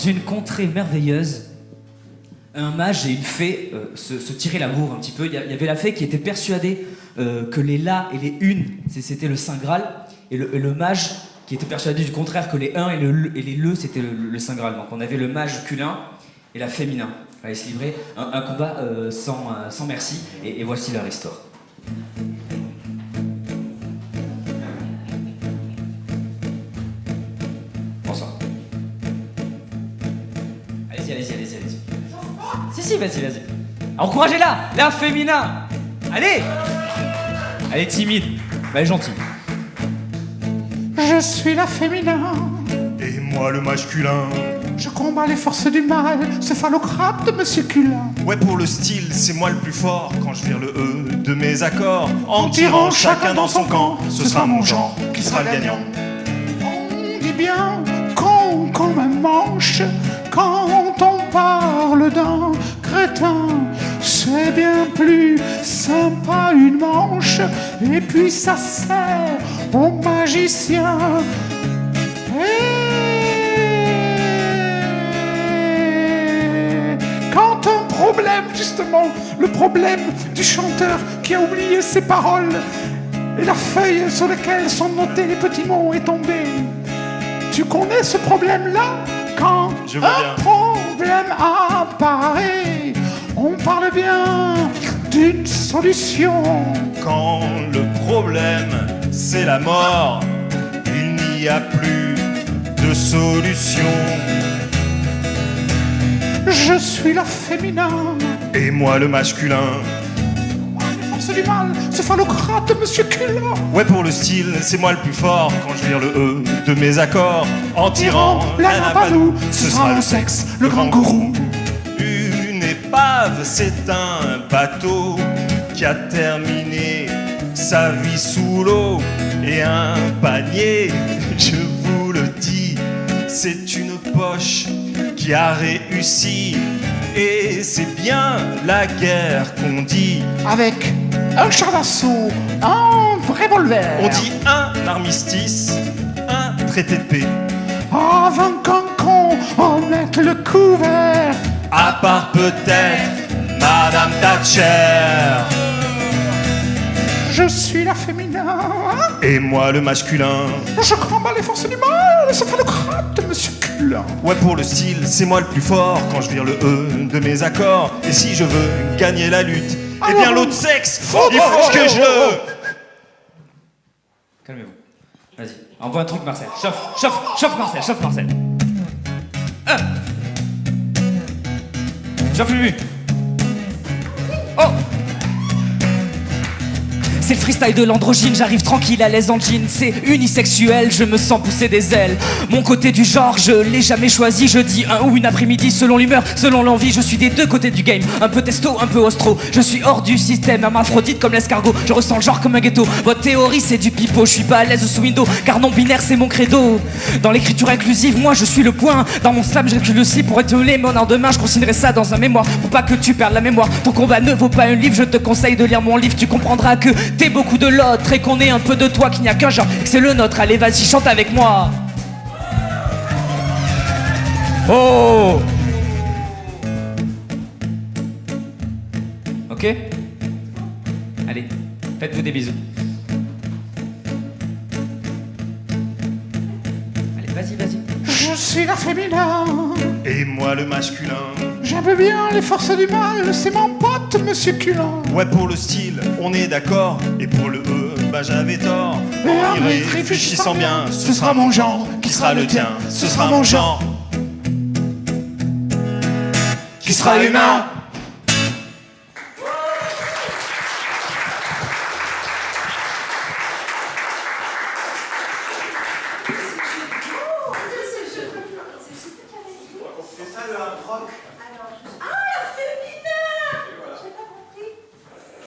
une contrée merveilleuse, un mage et une fée se tiraient la bourre un petit peu. Il y avait la fée qui était persuadée que les la et les une, c'était le Saint Graal, et le mage qui était persuadé du contraire que les un et les le, c'était le Saint Graal. Donc on avait le mage masculin et la féminin. Il fallait se livrer un combat sans merci, et voici leur histoire. Bonsoir. Allez-y. Si, vas-y. Encouragez-la, féminin. Allez. Elle est timide, mais elle est gentille. Je suis la féminin, Et moi le masculin. je combats les forces du mal, ce phallocrate de Monsieur Culin. Ouais, pour le style, c'est moi le plus fort quand je vire le E de mes accords. En tirant tirant chacun dans son camp, ce sera mon genre qui sera le gagnant. On dit bien qu'on comme un manche quand on parle d'un crétin. C'est bien plus sympa une manche, et puis ça sert aux magiciens. Et quand un problème, justement, le problème du chanteur qui a oublié ses paroles et la feuille sur laquelle sont notés les petits mots est tombée. Tu connais ce problème-là? Quand Je vois un bien. problème apparaît, on parle bien d'une solution. Quand le problème c'est la mort, il n'y a plus de solution. Je suis la féminin, Et moi le masculin. les forces du mal, ce phallocrate de Monsieur Culin. Ouais, pour le style, c'est moi le plus fort quand je vire le E de mes accords. En tirant la nabalou, ce sera le sexe, le grand gourou. Une épave, c'est un bateau qui a terminé sa vie sous l'eau. Et un panier, je vous le dis, c'est une poche qui a réussi. Et c'est bien la guerre qu'on dit. Avec un char d'assaut, un revolver. On dit un armistice, un traité de paix. Avant qu'un con en mette le couvert. À part peut-être Madame Thatcher. Je suis la féminin, Et moi le masculin. je combats les forces du mal, ce phallocrate de Monsieur Culin. Ouais, pour le style, c'est moi le plus fort quand je vire le E de mes accords. Et si je veux gagner la lutte, eh bien l'autre sexe, il faut que je... Calmez-vous. Vas-y, envoie un truc, Marcel. Chauffe, Marcel. Chauffe Lulu. Oh! C'est le freestyle de l'androgyne, j'arrive tranquille à l'aise en jean. C'est unisexuel, je me sens pousser des ailes. Mon côté du genre, je l'ai jamais choisi. Je dis un ou une après-midi, selon l'humeur, selon l'envie. Je suis des deux côtés du game, un peu testo, un peu ostro. Je suis hors du système, hermaphrodite comme l'escargot. Je ressens le genre comme un ghetto. Votre théorie c'est du pipeau, je suis pas à l'aise sous Windows, car non binaire c'est mon credo. Dans l'écriture inclusive, moi je suis le point. Dans mon slam, je recule aussi pour étoler mon art demain. Je consignerai ça dans un mémoire, pour pas que tu perdes la mémoire. Ton combat ne vaut pas un livre, je te conseille de lire mon livre. Tu comprendras que t'es beaucoup de l'autre et qu'on est un peu de toi, qu'il n'y a qu'un genre et que c'est le nôtre. Allez vas-y, chante avec moi. Oh. Ok. Allez, faites-vous des bisous. Allez, vas-y. Je suis la féminin, Et moi le masculin. j'aime bien les forces du mal, c'est mon pote Monsieur Culin. Ouais, pour le style, on est d'accord. Et pour le E, bah j'avais tort. Et En en y réfléchissant bien, ce sera mon genre qui sera le tien, ce sera mon genre qui sera humain.